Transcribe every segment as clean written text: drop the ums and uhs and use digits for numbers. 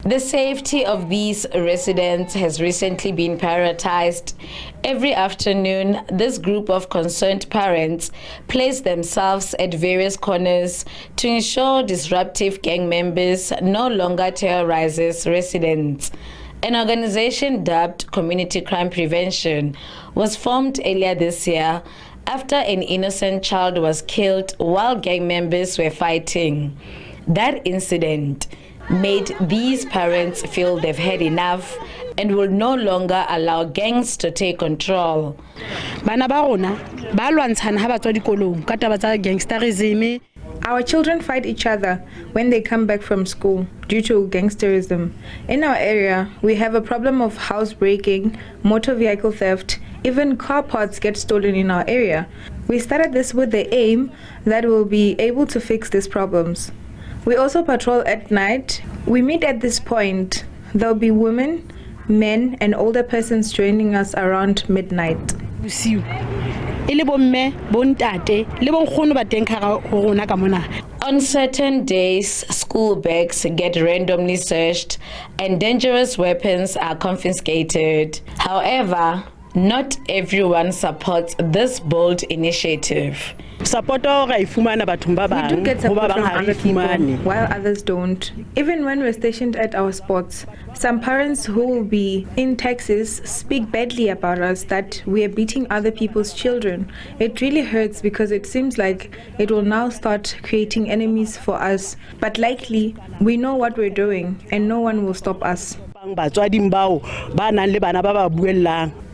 The safety of these residents has recently been prioritized. Every afternoon, this group of concerned parents place themselves at various corners to ensure disruptive gang members no longer terrorizes residents. An organization dubbed Community Crime Prevention was formed earlier this year after an innocent child was killed while gang members were fighting. That incident made these parents feel they've had enough and will no longer allow gangs to take control. Our children fight each other when they come back from school due to gangsterism. In our area, we have a problem of housebreaking, motor vehicle theft, even car parts get stolen in our area. We started this with the aim that we'll be able to fix these problems. We also patrol at night. We meet at this point. There'll be women, men, and older persons joining us around midnight. On certain days, school bags get randomly searched and dangerous weapons are confiscated. However, not everyone supports this bold initiative. We do get support from other people, while others don't. Even when we're stationed at our spots, some parents who will be in Texas speak badly about us that we are beating other people's children. It really hurts because it seems like it will now start creating enemies for us. But likely, we know what we're doing and no one will stop us.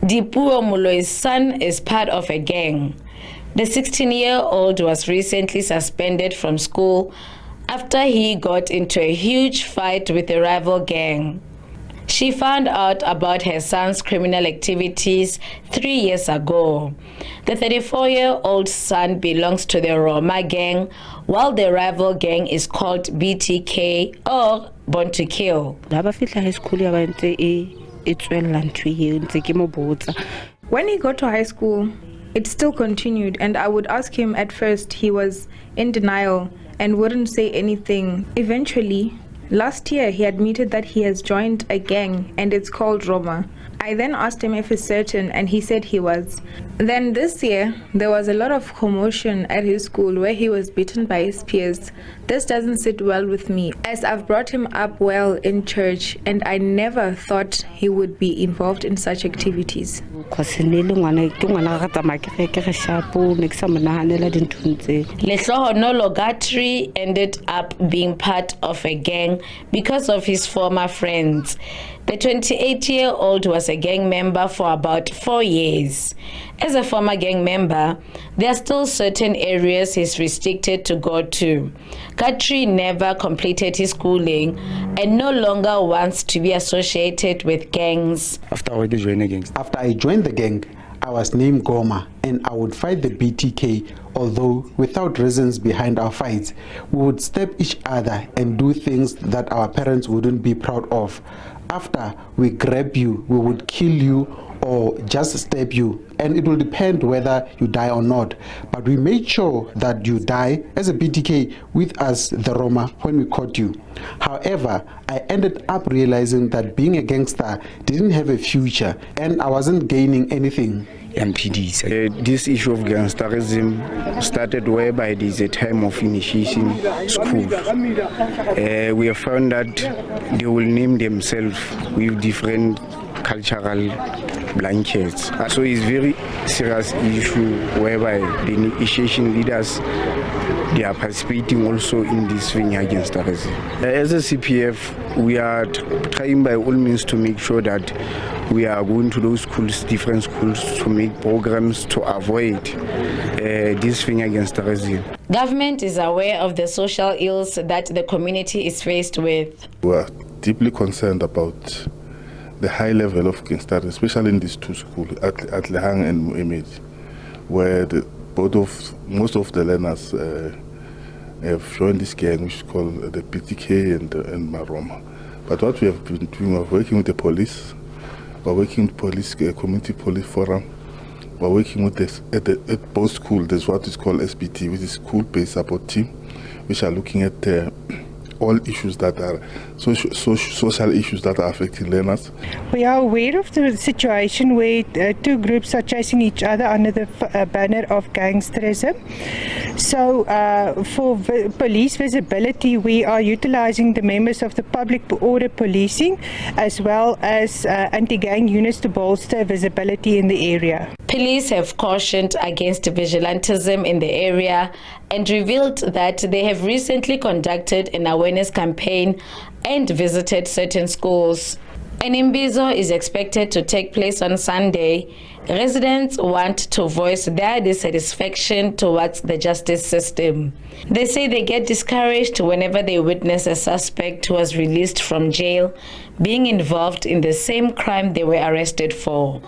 Dipuo Muloi's son is part of a gang. The 16-year-old was recently suspended from school after he got into a huge fight with a rival gang. She found out about her son's criminal activities 3 years ago. The 34-year-old son belongs to the Roma gang, while the rival gang is called BTK or Born to Kill. When he got to high school, it still continued, and I would ask him. At first he was in denial and wouldn't say anything. Eventually, last year he admitted that he has joined a gang and it's called Roma. I then asked him if he's certain and he said he was. Then this year, there was a lot of commotion at his school where he was beaten by his peers. This doesn't sit well with me, as I've brought him up well in church and I never thought he would be involved in such activities. Lehlohonolo Gatri ended up being part of a gang because of his former friends. The 28-year-old was a gang member for about 4 years. As a former gang member, there are still certain areas he's restricted to go to. Gatri never completed his schooling and no longer wants to be associated with gangs. After I joined the gang, I was named Goma and I would fight the BTK, although without reasons behind our fights. We would stab each other and do things that our parents wouldn't be proud of. After we grab you, we would kill you or just stab you, and it will depend whether you die or not. But we made sure that you die as a BTK with us, the Roma, when we caught you. However, I ended up realizing that being a gangster didn't have a future and I wasn't gaining anything. This issue of gangsterism started whereby it is a time of initiation school. We have found that they will name themselves with different cultural blankets. So it's very serious issue whereby the initiation leaders, they are participating also in this thing against terrorism. As a CPF, we are trying by all means to make sure that we are going to those schools, different schools, to make programs to avoid this thing against terrorism. Government is aware of the social ills that the community is faced with. We are deeply concerned about the high level of gangsterism, especially in these two schools, at Lehang and Moemed, where most of the learners have joined this gang, which is called the PTK and Maroma. But what we have been doing, we're working with the police, we're working with police, community police forum, we're working with this at both schools. There's what is called SBT, which is school-based support team, which are looking at all issues that are social issues that are affecting learners. We are aware of the situation where two groups are chasing each other under the banner of gangsterism. So for police visibility, we are utilizing the members of the public order policing as well as anti-gang units to bolster visibility in the area. Police have cautioned against vigilantism in the area and revealed that they have recently conducted an awareness campaign and visited certain schools. An imbizo is expected to take place on Sunday. Residents want to voice their dissatisfaction towards the justice system. They say they get discouraged whenever they witness a suspect who was released from jail being involved in the same crime they were arrested for.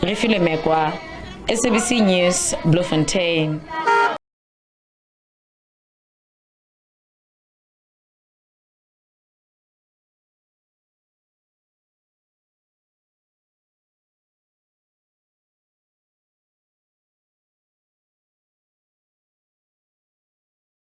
Refile Mekwa, SABC News, Bloemfontein.